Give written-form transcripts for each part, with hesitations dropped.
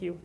you.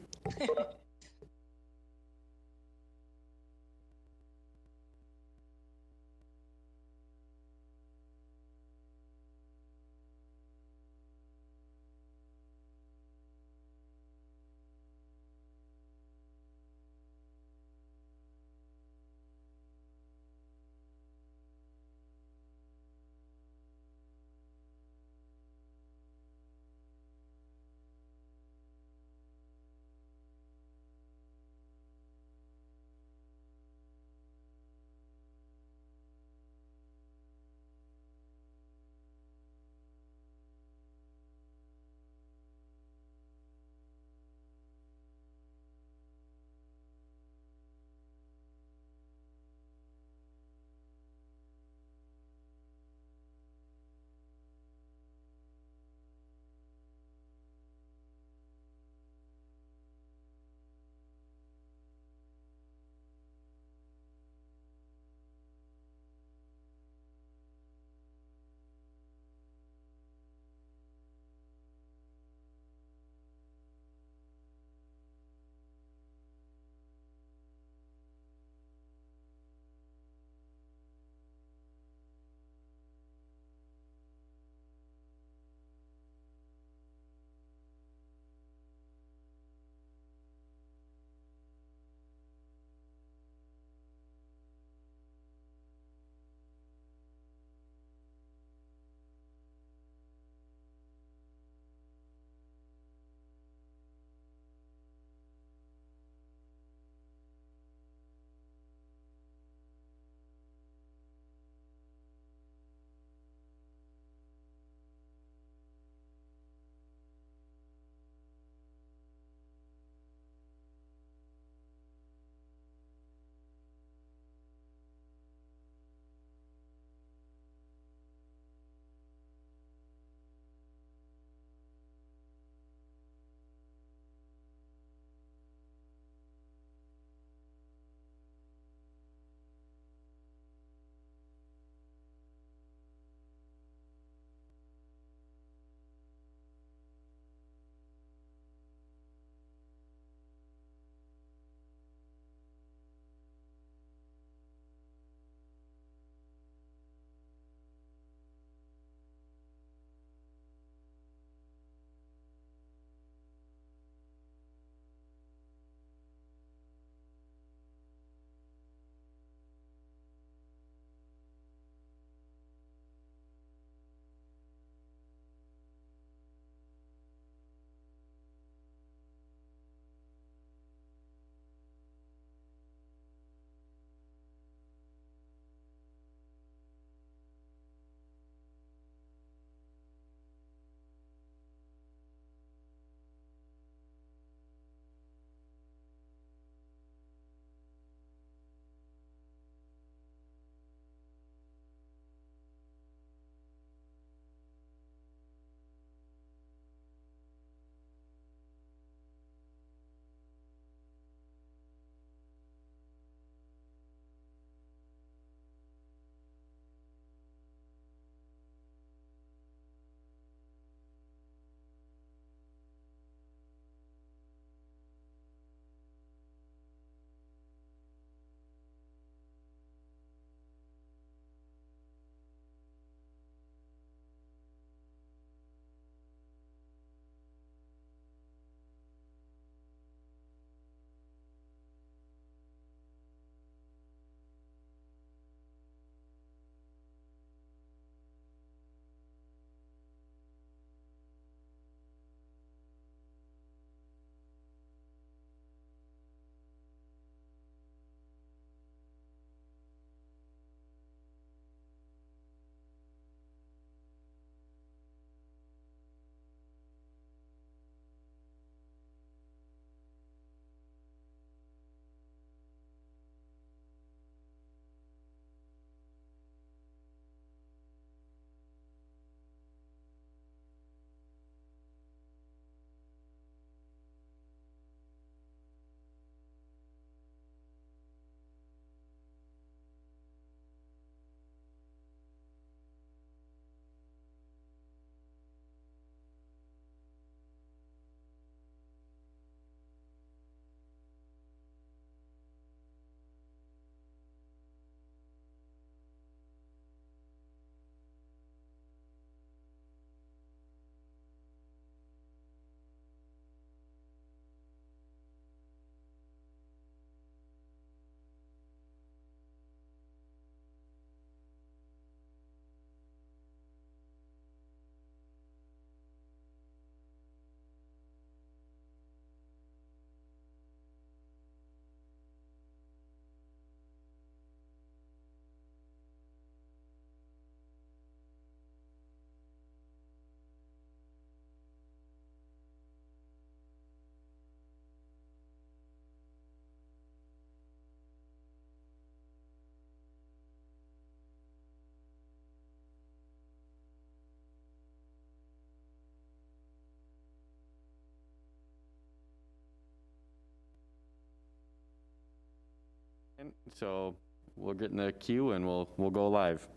So we'll get in the queue and we'll go live.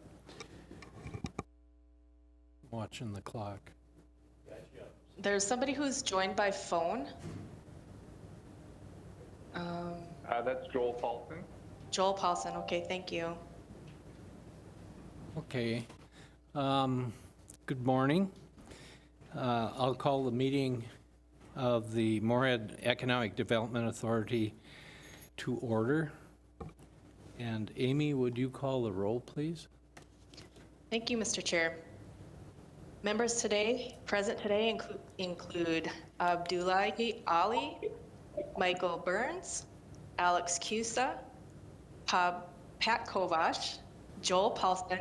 Watching the clock. There's somebody who's joined by phone. That's Joel Paulson. Joel Paulson, okay, thank you. Okay. Good morning. I'll call the meeting of the Moorhead Economic Development Authority to order. And Amy, would you call the roll, please? Thank you, Mr. Chair. Members present today include Abdullahi Ali, Michael Burns, Alex Cusa, Pat Kovash, Joel Paulson,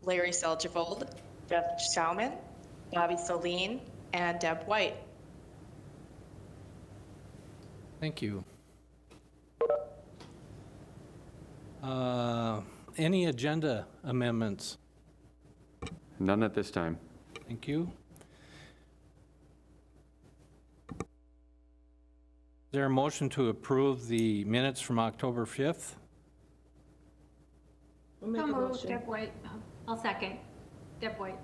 Larry Seljevold, Jeff Schauman, Bobby Saline, and Deb White. Thank you. Any agenda amendments? None at this time. Thank you. Is there a motion to approve the minutes from October 5th? So moved, Deb White. I'll second. Deb White.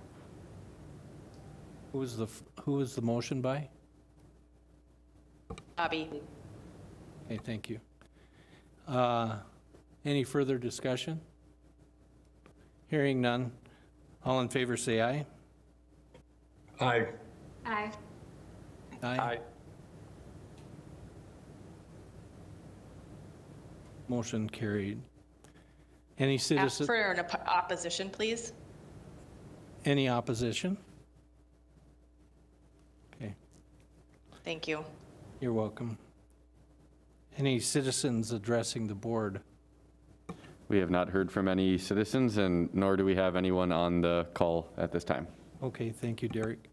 Who was the motion by? Bobby. Okay, thank you. Any further discussion? Hearing none. All in favor say aye. Aye. Aye. Aye. Motion carried. Any Ask citizen, for an opposition, please. any opposition? Okay, Thank you. you're welcome. Any citizens addressing the board? We have not heard from any citizens, and nor do we have anyone on the call at this time. Okay, thank you, Derek.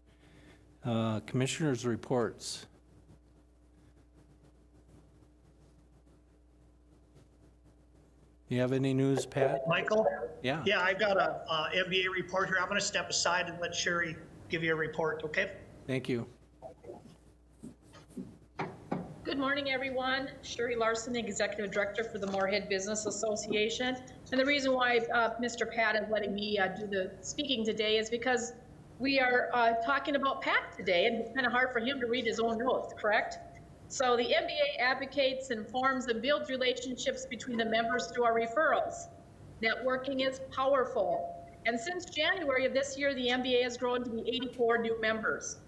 Commissioners' reports. You have any news, Pat? Michael? Yeah. Yeah, I've got a MBA report here. I'm going to step aside and let Sherry give you a report, okay? Thank you. Good morning, everyone. Sherry Larson, the Executive Director for the Moorhead Business Association. And the reason why Mr. Pat is letting me do the speaking today is because we are talking about Pat today, and it's kind of hard for him to read his own notes, correct? So the MBA advocates, informs, and builds relationships between the members through our referrals. Networking is powerful. And since January of this year, the MBA has grown to be 84 new members.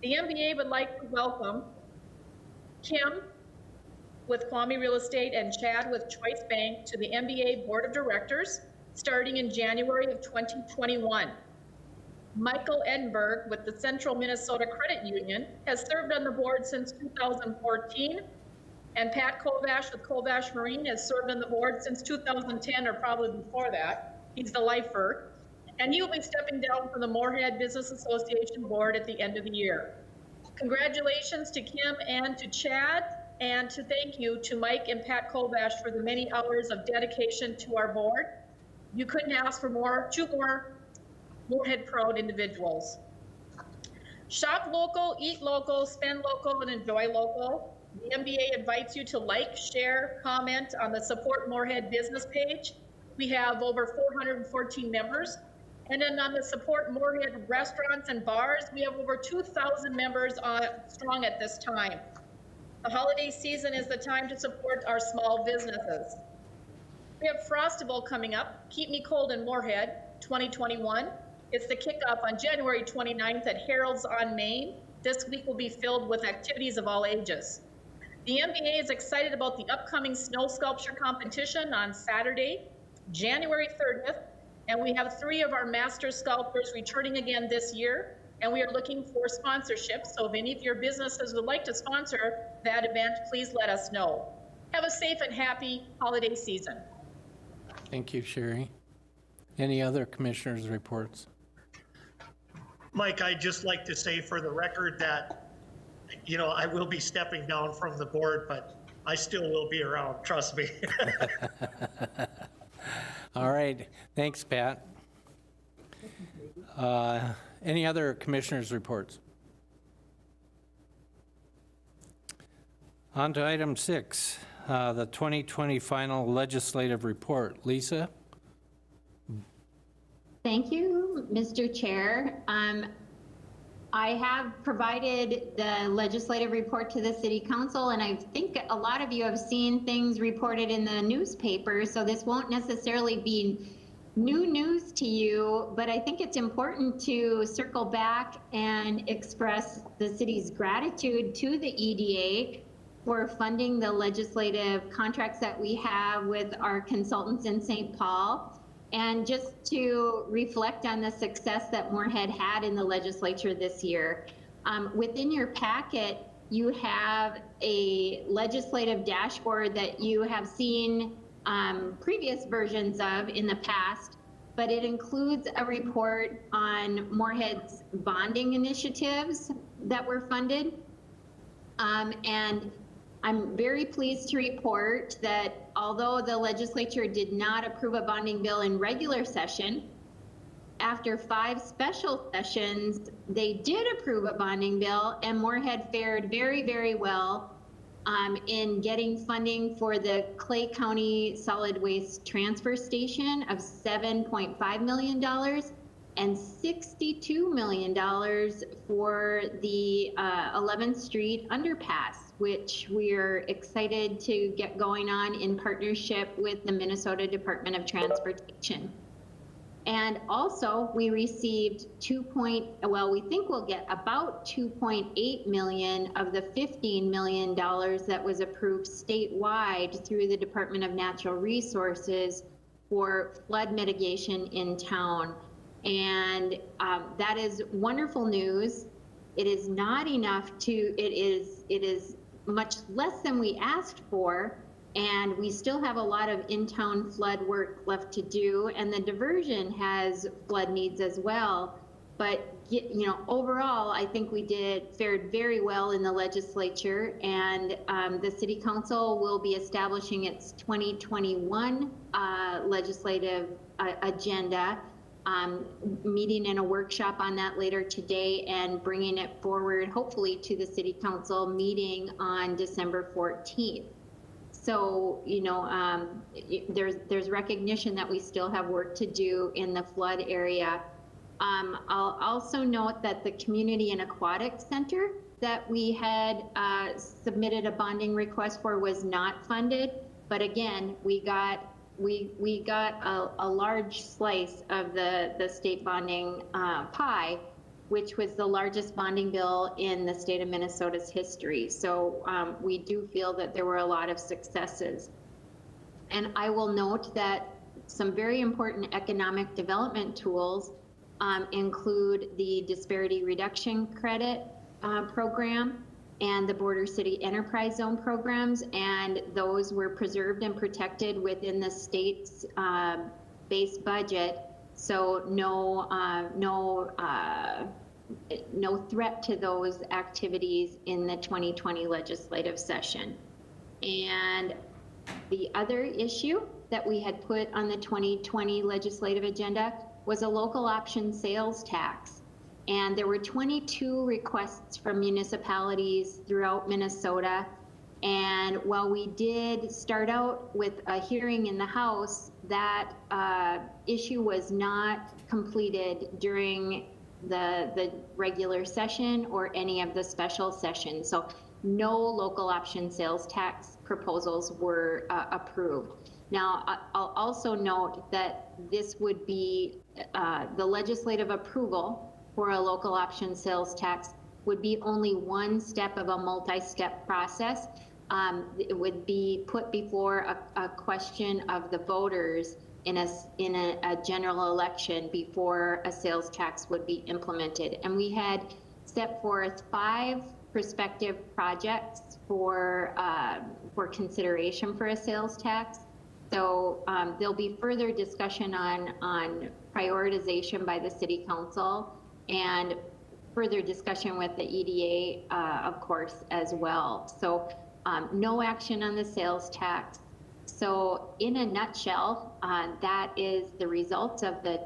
The MBA would like to welcome Kim with Kwame Real Estate and Chad with Choice Bank to the MBA Board of Directors starting in January of 2021. Michael Edinburgh with the Central Minnesota Credit Union has served on the board since 2014, and Pat Kovash with Kovash Marine has served on the board since 2010 or probably before that. He's the lifer, and he will be stepping down from the Moorhead Business Association board at the end of the year. Congratulations to Kim and to Chad, and to thank you to Mike and Pat Kovash for the many hours of dedication to our board. You couldn't ask for two more Moorhead proud individuals. Shop local, eat local, spend local, and enjoy local. The MBA invites you to like, share, comment on the Support Moorhead business page. We have over 414 members. And then on the Support Moorhead restaurants and bars, we have over 2,000 members strong at this time. The holiday season is the time to support our small businesses. We have Frostival coming up, Keep Me Cold in Moorhead 2021. It's the kickoff on January 29th at Harold's on Main. This week will be filled with activities of all ages. The MBA is excited about the upcoming snow sculpture competition on Saturday, January 30th. And we have 3 of our master sculptors returning again this year, and we are looking for sponsorships. So if any of your businesses would like to sponsor that event, please let us know. Have a safe and happy holiday season. Thank you, Sherry. Any other commissioners' reports? Mike, I'd just like to say for the record that, you know, I will be stepping down from the board, but I still will be around, trust me. All right, thanks, Pat. Any other commissioners' reports? On to item 6, the 2020 final legislative report. Lisa? Thank you, Mr. Chair. I have provided the legislative report to the City Council, and I think a lot of you have seen things reported in the newspaper, so this won't necessarily be new news to you, but I think it's important to circle back and express the city's gratitude to the EDA for funding the legislative contracts that we have with our consultants in St. Paul. And just to reflect on the success that Moorhead had in the legislature this year. Within your packet, you have a legislative dashboard that you have seen previous versions of in the past, but it includes a report on Moorhead's bonding initiatives that were funded. And I'm very pleased to report that although the legislature did not approve a bonding bill in regular session, after 5 special sessions, they did approve a bonding bill, and Moorhead fared very, very well in getting funding for the Clay County Solid Waste Transfer Station of $7.5 million and $62 million for the 11th Street underpass, which we're excited to get going on in partnership with the Minnesota Department of Transportation. And also we received we think we'll get about 2.8 million of the $15 million that was approved statewide through the Department of Natural Resources for flood mitigation in town. And that is wonderful news. It is not enough it is much less than we asked for, and we still have a lot of in-town flood work left to do, and the diversion has flood needs as well. But overall, I think we fared very well in the legislature, and the City Council will be establishing its 2021 legislative agenda, meeting in a workshop on that later today and bringing it forward, hopefully, to the City Council meeting on December 14th. So, there's recognition that we still have work to do in the flood area. I'll also note that the Community and Aquatic Center that we had submitted a bonding request for was not funded, but again, we got a large slice of the state bonding pie, which was the largest bonding bill in the state of Minnesota's history. So we do feel that there were a lot of successes. And I will note that some very important economic development tools include the Disparity Reduction Credit program and the Border City Enterprise Zone programs, and those were preserved and protected within the state's base budget. So no threat to those activities in the 2020 legislative session. And the other issue that we had put on the 2020 legislative agenda was a local option sales tax. And there were 22 requests from municipalities throughout Minnesota. And while we did start out with a hearing in the House, that issue was not completed during the regular session or any of the special sessions. So no local option sales tax proposals were approved. Now, I'll also note that this would be the legislative approval for a local option sales tax would be only one step of a multi-step process. It would be put before a question of the voters in a general election before a sales tax would be implemented. And we had set forth 5 prospective projects for consideration for a sales tax. So there'll be further discussion on prioritization by the City Council and further discussion with the EDA, of course, as well. So no action on the sales tax. So in a nutshell, that is the results of the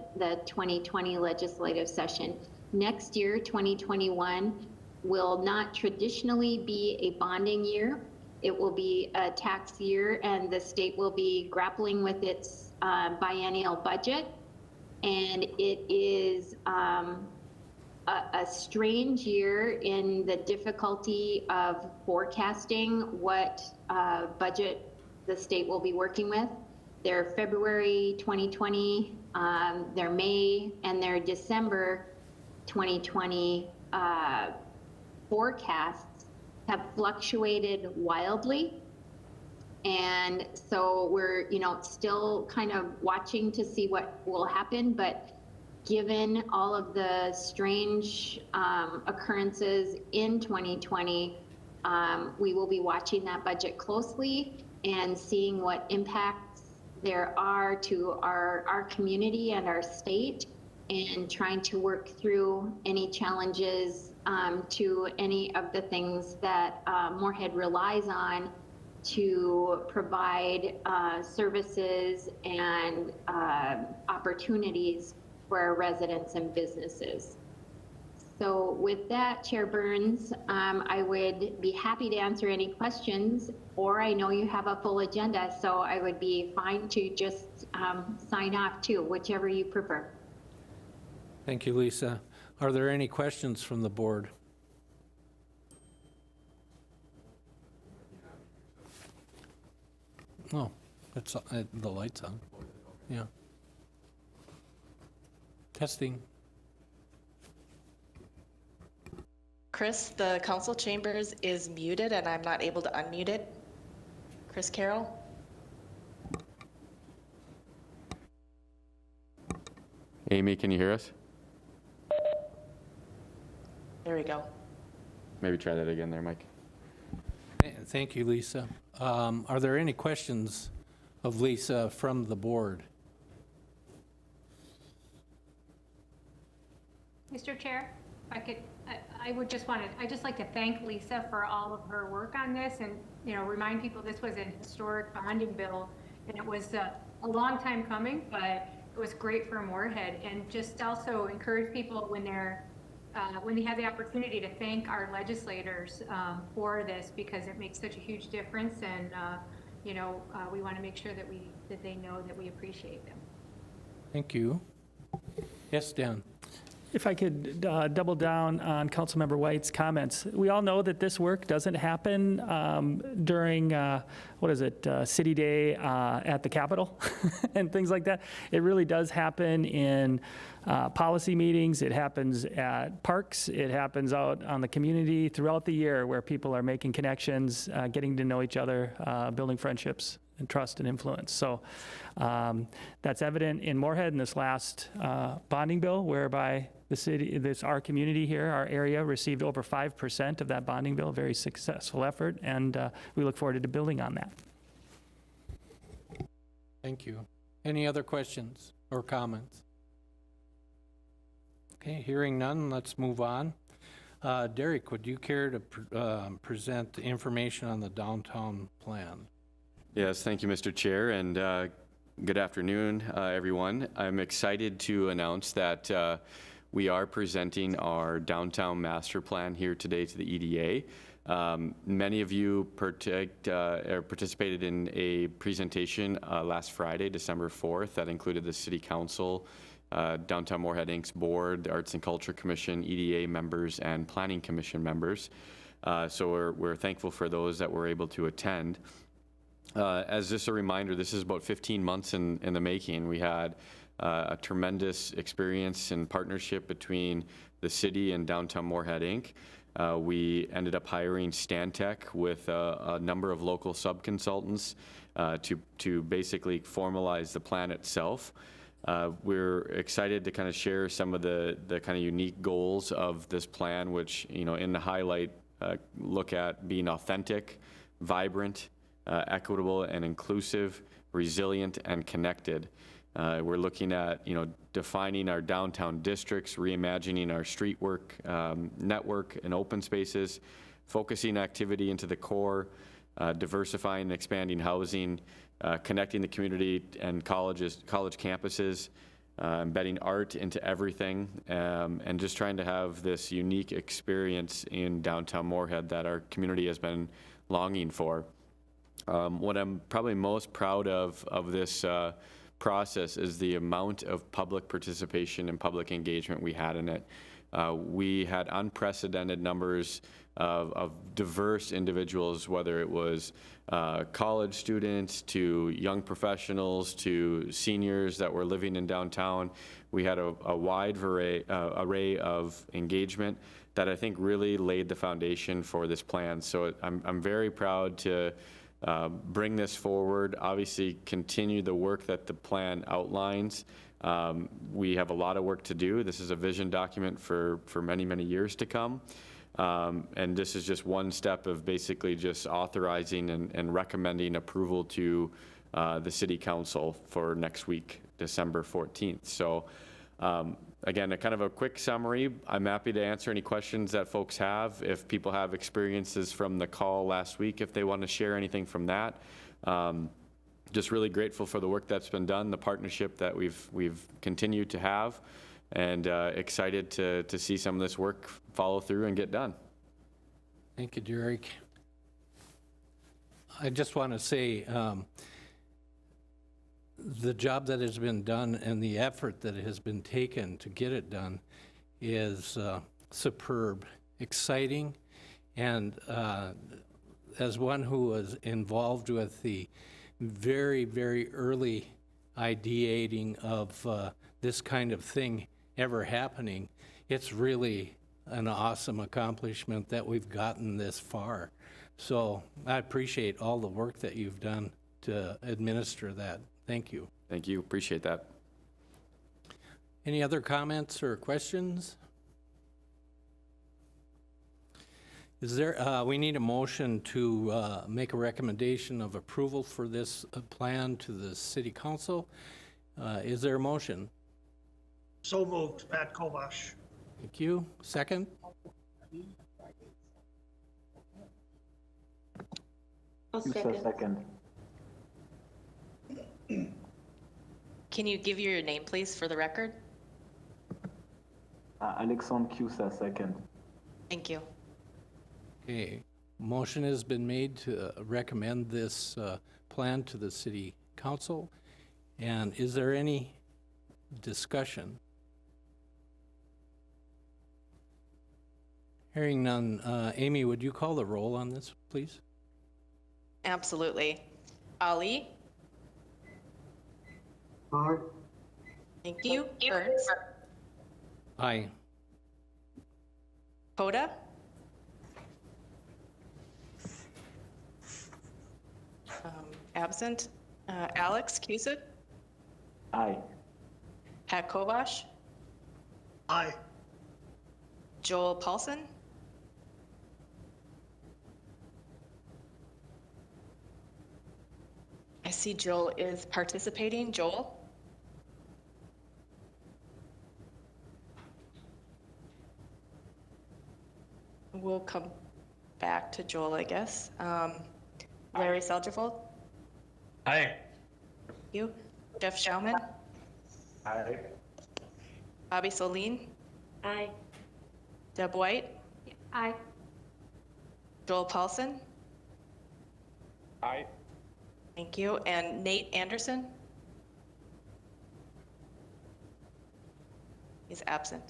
2020 legislative session. Next year, 2021, will not traditionally be a bonding year. It will be a tax year, and the state will be grappling with its biennial budget. And it is a strange year in the difficulty of forecasting what budget the state will be working with. Their February 2020, their May, and their December 2020 forecasts have fluctuated wildly. And so we're, still kind of watching to see what will happen, but given all of the strange occurrences in 2020, we will be watching that budget closely and seeing what impacts there are to our community and our state, and trying to work through any challenges to any of the things that Moorhead relies on to provide services and opportunities for our residents and businesses. So with that, Chair Burns, I would be happy to answer any questions, or I know you have a full agenda, so I would be fine to just sign off too, whichever you prefer. Thank you, Lisa. Are there any questions from the board? Oh, it's, the light's on. Yeah. Testing. Chris, the council chambers is muted and I'm not able to unmute it. Chris Carroll? Amy, can you hear us? There we go. Maybe try that again there, Mike. Thank you, Lisa. Are there any questions of Lisa from the board? Mr. Chair, if I could, I'd just like to thank Lisa for all of her work on this, and, remind people this was an historic bonding bill, and it was a long time coming, but it was great for Moorhead. And just also encourage people when they have the opportunity to thank our legislators for this, because it makes such a huge difference, and we want to make sure that they know that we appreciate them. Thank you. Yes, Dan. If I could double down on Councilmember White's comments. We all know that this work doesn't happen during, City Day at the Capitol and things like that. It really does happen in policy meetings. It happens at parks. It happens out on the community throughout the year, where people are making connections, getting to know each other, building friendships and trust and influence. So that's evident in Moorhead in this last bonding bill, whereby the city, our community here, our area, received over 5% of that bonding bill. A very successful effort, and we look forward to building on that. Thank you. Any other questions or comments? Okay, hearing none, let's move on. Derek, would you care to present the information on the downtown plan? Yes, thank you, Mr. Chair, and good afternoon, everyone. I'm excited to announce that we are presenting our downtown master plan here today to the EDA. Many of you participated in a presentation last Friday, December 4th, that included the City Council, Downtown Moorhead Inc.'s board, the Arts and Culture Commission, EDA members, and Planning Commission members. So we're thankful for those that were able to attend. As just a reminder, this is about 15 months in the making. We had a tremendous experience and partnership between the city and Downtown Moorhead Inc. We ended up hiring Stantec with a number of local sub-consultants to basically formalize the plan itself. We're excited to kind of share some of the kind of unique goals of this plan, which, in the highlight, look at being authentic, vibrant, equitable and inclusive, resilient and connected. We're looking at, defining our downtown districts, reimagining our street work network and open spaces, focusing activity into the core, diversifying and expanding housing, connecting the community and college campuses, embedding art into everything, and just trying to have this unique experience in downtown Moorhead that our community has been longing for. What I'm probably most proud of this process is the amount of public participation and public engagement we had in it. We had unprecedented numbers of diverse individuals, whether it was college students to young professionals to seniors that were living in downtown. We had a wide array of engagement that I think really laid the foundation for this plan. So I'm very proud to bring this forward, obviously continue the work that the plan outlines. We have a lot of work to do. This is a vision document for many, many years to come. And this is just one step of basically just authorizing and recommending approval to the City Council for next week, December 14th. So again, a kind of a quick summary. I'm happy to answer any questions that folks have. If people have experiences from the call last week, if they want to share anything from that. Just really grateful for the work that's been done, the partnership that we've continued to have, and excited to see some of this work follow through and get done. Thank you, Derek. I just want to say the job that has been done and the effort that has been taken to get it done is superb, exciting, and as one who was involved with the very, very early ideating of this kind of thing ever happening, it's really an awesome accomplishment that we've gotten this far. So I appreciate all the work that you've done to administer that. Thank you. Thank you. Appreciate that. Any other comments or questions? Is there, we need a motion to make a recommendation of approval for this plan to the City Council. Is there a motion? So moved, Pat Kovash. Thank you. Second? I'll second. Can you give your name, please, for the record? Alexandre Cusa, second. Thank you. Okay. Motion has been made to recommend this plan to the City Council. And is there any discussion? Hearing none, Amy, would you call the roll on this, please? Absolutely. Ali? Aye. Thank you. Burns? Aye. Hoda? Absent. Alex Cusick? Aye. Pat Kovash? Aye. Joel Paulson? I see Joel is participating. Joel? We'll come back to Joel, I guess. Larry Selgerfold? Aye. You? Jeff Schauman? Aye. Bobby Soline? Aye. Deb White? Aye. Joel Paulson? Aye. Thank you. And Nate Anderson? He's absent.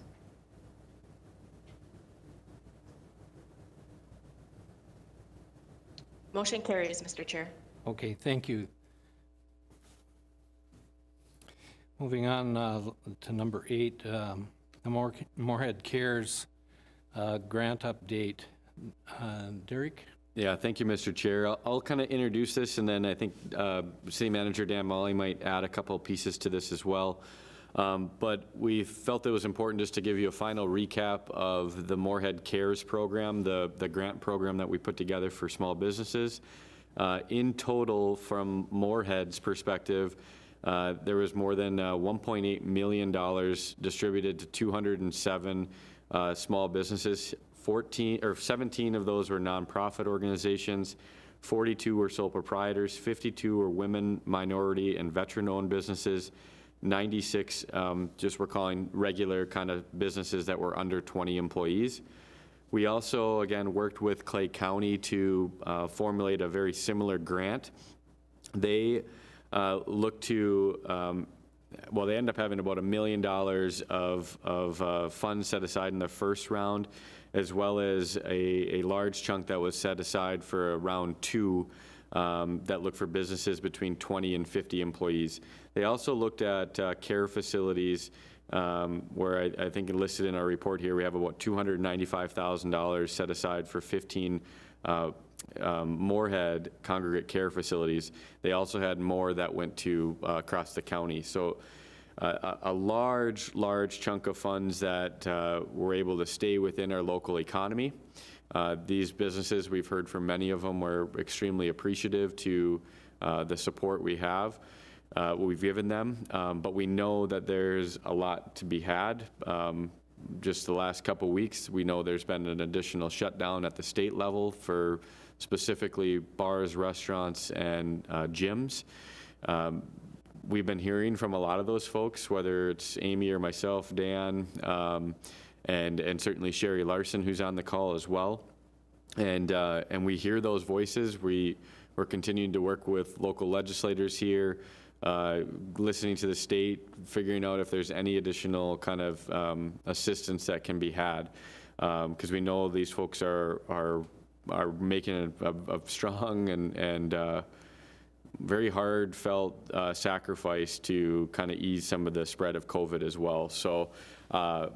Motion carries, Mr. Chair. Okay, thank you. Moving on to number 8, the Moorhead Cares grant update. Derek? Yeah, thank you, Mr. Chair. I'll kind of introduce this, and then I think City Manager Dan Molly might add a couple of pieces to this as well. But we felt it was important just to give you a final recap of the Moorhead Cares program, the grant program that we put together for small businesses. In total, from Moorhead's perspective, there was more than $1.8 million distributed to 207 small businesses. 17 of those were nonprofit organizations, 42 were sole proprietors, 52 were women, minority, and veteran-owned businesses, 96 just we're calling regular kind of businesses that were under 20 employees. We also, again, worked with Clay County to formulate a very similar grant. They look to, well, they end up having about $1 million of funds set aside in the first round, as well as a large chunk that was set aside for round 2 that looked for businesses between 20 and 50 employees. They also looked at care facilities, where I think listed in our report here, we have about $295,000 set aside for 15 Moorhead congregate care facilities. They also had more that went to across the county. So a large chunk of funds that were able to stay within our local economy. These businesses, we've heard from many of them, were extremely appreciative to the support we have. What we've given them, but we know that there's a lot to be had. Just the last couple weeks, we know there's been an additional shutdown at the state level for specifically bars, restaurants, and gyms. We've been hearing from a lot of those folks, whether it's Amy or myself, Dan, and certainly Sherry Larson, who's on the call as well. And we hear those voices. We're continuing to work with local legislators here, listening to the state, figuring out if there's any additional kind of assistance that can be had, because we know these folks are making a strong and very heartfelt sacrifice to kind of ease some of the spread of COVID as well. So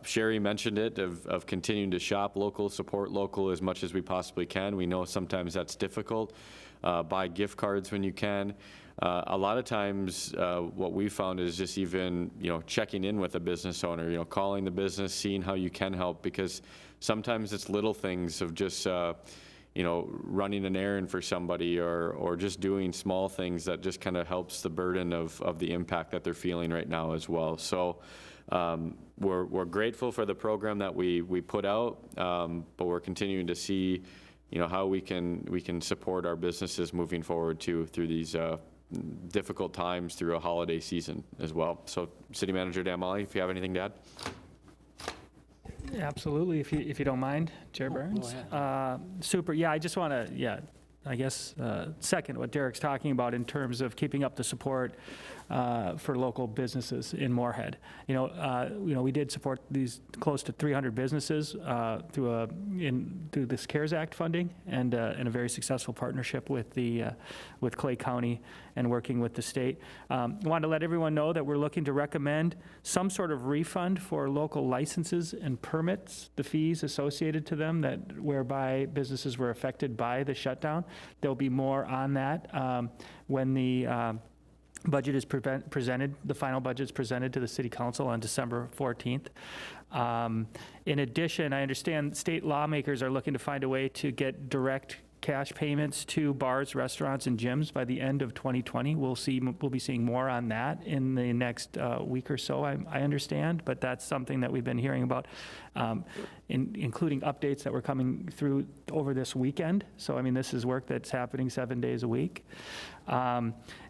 Sherry mentioned it, of continuing to shop local, support local as much as we possibly can. We know sometimes that's difficult. Buy gift cards when you can. A lot of times what we found is just even, checking in with a business owner, calling the business, seeing how you can help, because sometimes it's little things of just, running an errand for somebody or just doing small things that just kind of helps the burden of the impact that they're feeling right now as well. So we're grateful for the program that we put out, but we're continuing to see, how we can support our businesses moving forward too, through these difficult times, through a holiday season as well. So City Manager Dan Molly, if you have anything to add. Absolutely, if you don't mind, Chair Burns. Super. Yeah, I just want to, I guess, second what Derek's talking about in terms of keeping up the support for local businesses in Moorhead. We did support these close to 300 businesses through this CARES Act funding and a very successful partnership with Clay County and working with the state. I wanted to let everyone know that we're looking to recommend some sort of refund for local licenses and permits, the fees associated to them whereby businesses were affected by the shutdown. There'll be more on that when the budget is presented, the final budget is presented to the City Council on December 14th. In addition, I understand state lawmakers are looking to find a way to get direct cash payments to bars, restaurants, and gyms by the end of 2020. We'll be seeing more on that in the next week or so, I understand, but that's something that we've been hearing about, including updates that were coming through over this weekend. So, this is work that's happening 7 days a week.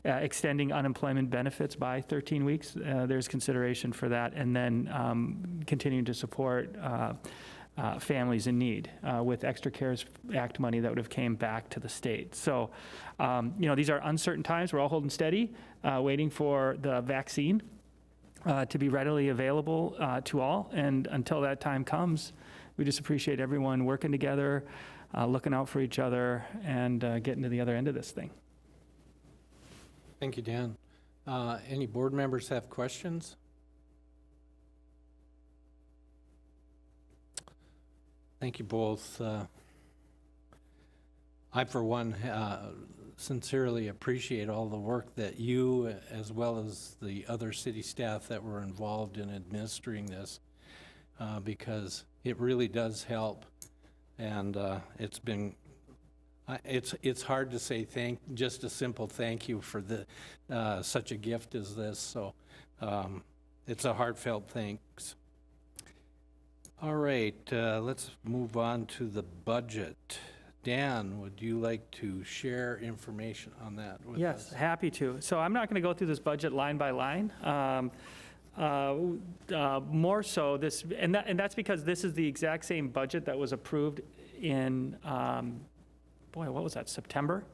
Extending unemployment benefits by 13 weeks, there's consideration for that, and then continuing to support families in need with extra CARES Act money that would have came back to the state. So, these are uncertain times. We're all holding steady, waiting for the vaccine to be readily available to all. And until that time comes, we just appreciate everyone working together, looking out for each other, and getting to the other end of this thing. Thank you, Dan. Any board members have questions? Thank you both. I, for one, sincerely appreciate all the work that you, as well as the other city staff that were involved in administering this, because it really does help. And it's hard to say just a simple thank you for such a gift as this. So it's a heartfelt thanks. All right, let's move on to the budget. Dan, would you like to share information on that with us? Yes, happy to. So I'm not going to go through this budget line by line. more so this, and that's because this is the exact same budget that was approved in, boy, what was that, September?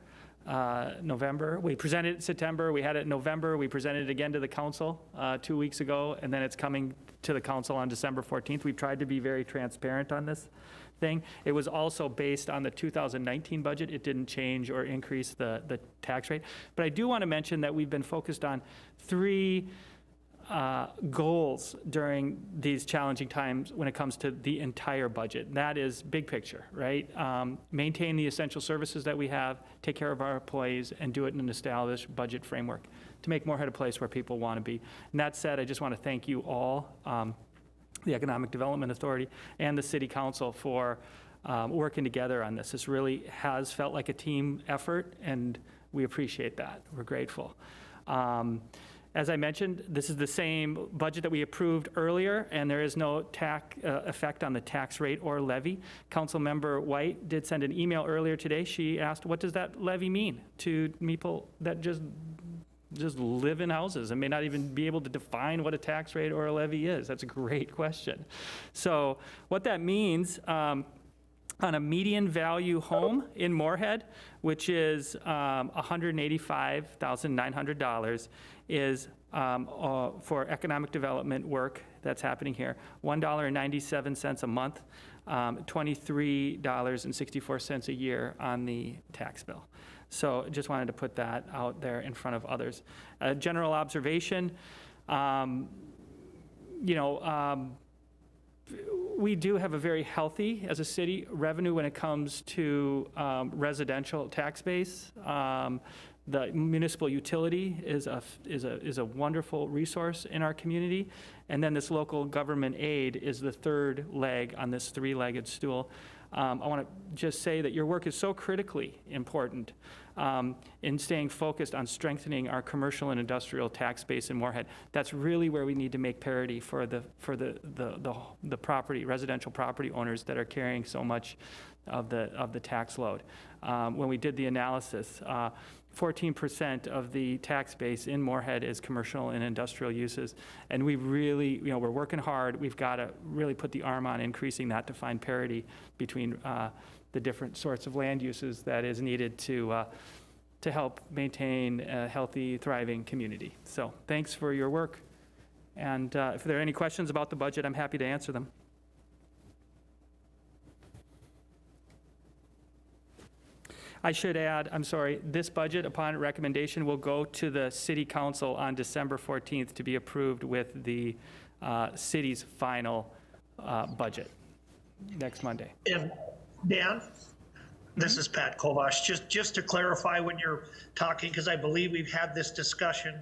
November. We presented it in September, we had it in November, we presented it again to the council 2 weeks ago, and then it's coming to the council on December 14th. We've tried to be very transparent on this thing. It was also based on the 2019 budget. It didn't change or increase the tax rate. But I do want to mention that we've been focused on three goals during these challenging times when it comes to the entire budget. And that is big picture, right? Maintain the essential services that we have, take care of our employees, and do it in an established budget framework to make Moorhead a place where people want to be. And that said, I just want to thank you all, the Economic Development Authority and the City Council for working together on this. This really has felt like a team effort, and we appreciate that. We're grateful. As I mentioned, this is the same budget that we approved earlier, and there is no effect on the tax rate or levy. Councilmember White did send an email earlier today. She asked, what does that levy mean to people that just live in houses and may not even be able to define what a tax rate or a levy is? That's a great question. So what that means, on a median value home in Moorhead, which is $185,900, is for economic development work that's happening here, $1.97 a month, $23.64 a year on the tax bill. So just wanted to put that out there in front of others. General observation, we do have a very healthy, as a city, revenue when it comes to residential tax base. The municipal utility is a wonderful resource in our community. And then this local government aid is the third leg on this three-legged stool. I want to just say that your work is so critically important in staying focused on strengthening our commercial and industrial tax base in Moorhead. That's really where we need to make parity for the residential property owners that are carrying so much of the tax load. When we did the analysis, 14% of the tax base in Moorhead is commercial and industrial uses. And we really, we're working hard. We've got to really put the arm on increasing that to find parity between the different sorts of land uses that is needed to help maintain a healthy, thriving community. So thanks for your work. And if there are any questions about the budget, I'm happy to answer them. I should add, I'm sorry, this budget, upon recommendation, will go to the City Council on December 14th to be approved with the city's final budget next Monday. And Dan, this is Pat Kovash. Just to clarify when you're talking, because I believe we've had this discussion,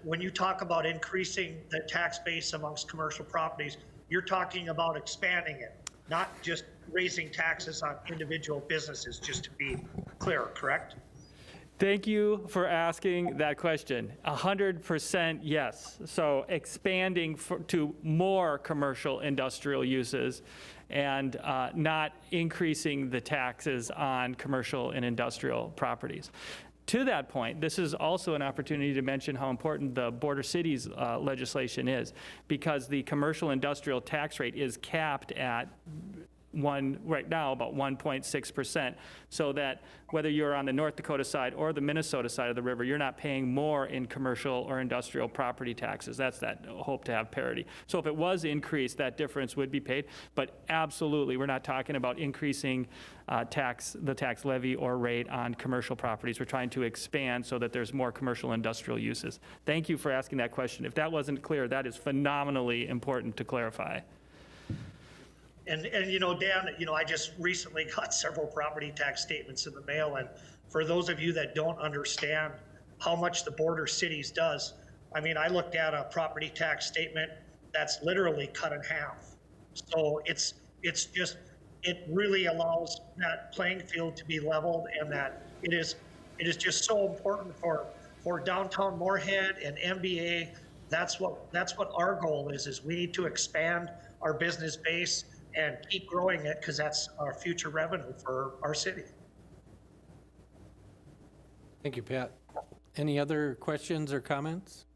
when you talk about increasing the tax base amongst commercial properties, you're talking about expanding it, not just raising taxes on individual businesses, just to be clear, correct? Thank you for asking that question. 100% yes. So expanding to more commercial industrial uses and not increasing the taxes on commercial and industrial properties. To that point, this is also an opportunity to mention how important the border cities legislation is, because the commercial industrial tax rate is capped at right now about 1.6%, so that whether you're on the North Dakota side or the Minnesota side of the river, you're not paying more in commercial or industrial property taxes. That's that hope to have parity. So if it was increased, that difference would be paid. But absolutely, we're not talking about increasing the tax levy or rate on commercial properties. We're trying to expand so that there's more commercial industrial uses. Thank you for asking that question. If that wasn't clear, that is phenomenally important to clarify. And Dan, I just recently got several property tax statements in the mail, and for those of you that don't understand how much the border cities does, I mean, I looked at a property tax statement that's literally cut in half. So it really allows that playing field to be leveled, and that it is just so important for downtown Moorhead and MBA. That's what our goal is we need to expand our business base and keep growing it, because that's our future revenue for our city. Thank you, Pat. Any other questions or comments?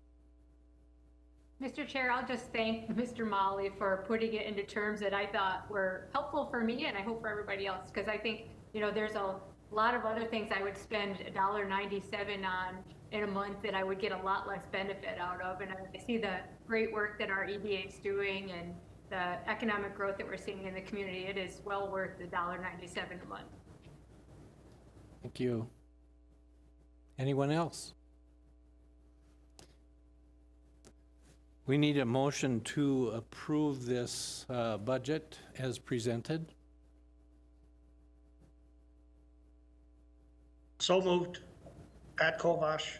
Mr. Chair, I'll just thank Mr. Molly for putting it into terms that I thought were helpful for me and I hope for everybody else. Because I think, there's a lot of other things I would spend $1.97 on in a month that I would get a lot less benefit out of. And I see the great work that our EDA is doing and the economic growth that we're seeing in the community. It is well worth the $1.97 a month. Thank you. Anyone else? We need a motion to approve this budget as presented. So moved. Pat Kovash.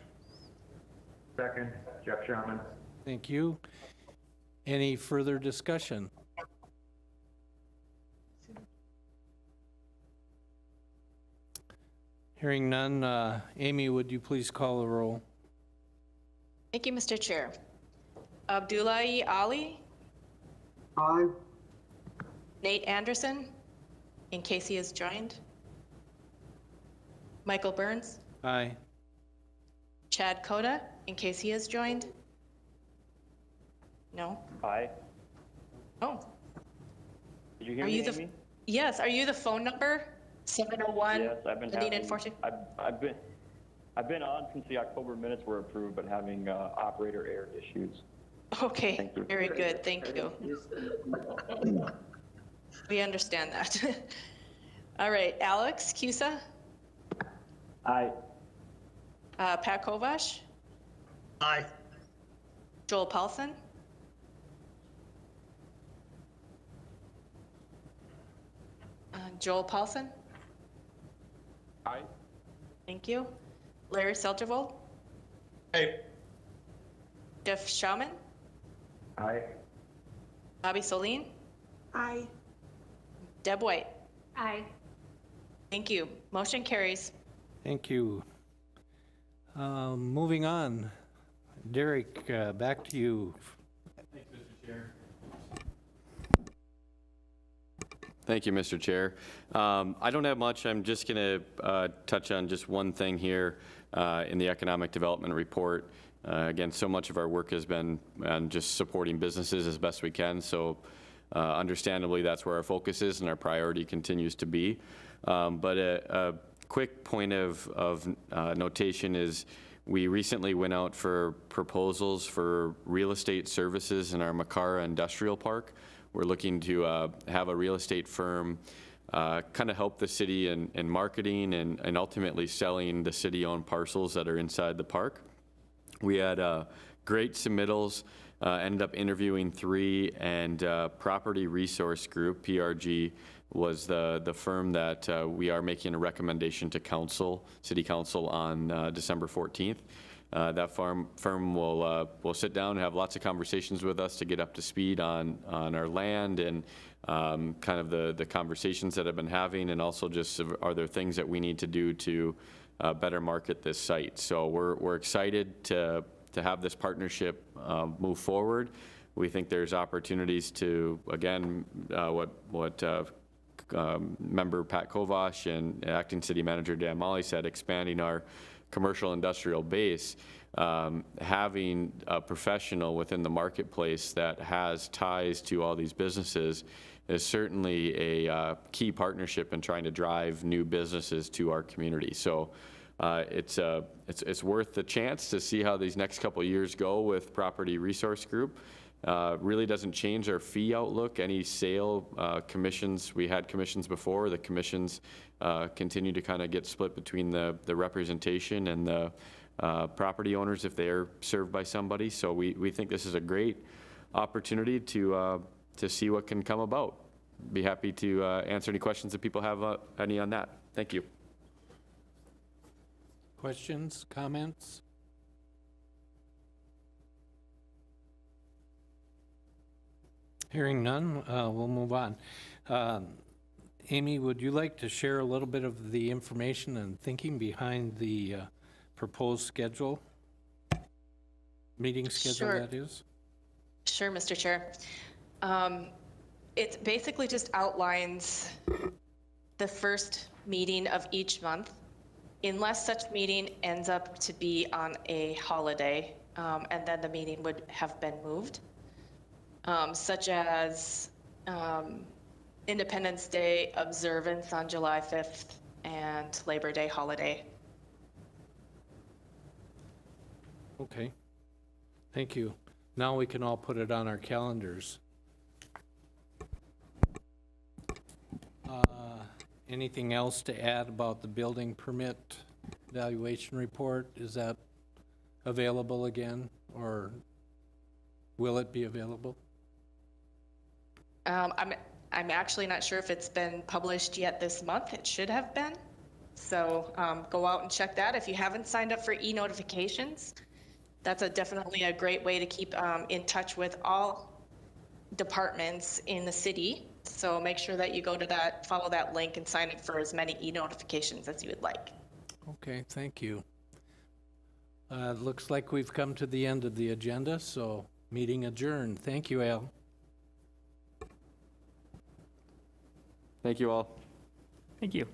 Second, Jeff Sherman. Thank you. Any further discussion? Hearing none, Amy, would you please call the roll? Thank you, Mr. Chair. Abdullahi Ali, Aye. Nate Anderson, in case he has joined. Michael Burns, Aye. Chad Coda, in case he has joined. No? Aye. Oh, Did you hear are me, you the, Amy? yes, are you the phone number? 701? Yes, I've been ending in having, 42? I've been on since the October minutes were approved, but having operator error issues. Okay, Thank you. very good, thank you. We understand that. All right, Alex Cusa, Aye. Pat Kovash, Aye. Joel Paulson, Joel Paulson, Aye. thank you. Larry Seljevold, Aye. Jeff Schauman, Aye. Bobby Soline. Aye. Deb White, Aye. thank you. Motion carries. Thank you. Moving on. Derek, back to you. Thank you, Mr. Chair. I don't have much. I'm just going to touch on just one thing here in the economic development report. Again, so much of our work has been on just supporting businesses as best we can. So understandably, that's where our focus is and our priority continues to be. But a quick point of notation is we recently went out for proposals for real estate services in our Makara Industrial Park. We're looking to have a real estate firm kind of help the city in marketing and ultimately selling the city-owned parcels that are inside the park. We had great submittals, ended up interviewing 3, and Property Resource Group, PRG, was the firm that we are making a recommendation to council, city council on December 14th. That firm will sit down and have lots of conversations with us to get up to speed on our land and kind of the conversations that I've been having, and also just are there things that we need to do to better market this site. So we're excited to have this partnership move forward. We think there's opportunities to, again, what member Pat Kovash and acting city manager Dan Molly said, expanding our commercial industrial base, having a professional within the marketplace that has ties to all these businesses is certainly a key partnership in trying to drive new businesses to our community. So it's worth the chance to see how these next couple of years go with Property Resource Group. Really doesn't change our fee outlook. Any sale commissions, we had commissions before, the commissions continue to kind of get split between the representation and the property owners if they are served by somebody. So we think this is a great opportunity to see what can come about. Be happy to answer any questions if people have any on that. Thank you. Questions, comments? Hearing none, we'll move on. Amy, would you like to share a little bit of the information and thinking behind the proposed schedule? Meeting schedule, Sure. that is? Sure, Mr. Chair. It basically just outlines the first meeting of each month, unless such meeting ends up to be on a holiday, and then the meeting would have been moved, such as Independence Day observance on July 5th and Labor Day holiday. Okay. Thank you. Now we can all put it on our calendars. Anything else to add about the building permit evaluation report? Is that available again, or will it be available? I'm actually not sure if it's been published yet this month. It should have been. So go out and check that. If you haven't signed up for e-notifications, that's definitely a great way to keep in touch with all departments in the city. So make sure that you go to that, follow that link, and sign up for as many e-notifications as you would like. Okay, thank you. Looks like we've come to the end of the agenda, so meeting adjourned. Thank you, Al. Thank you all. Thank you.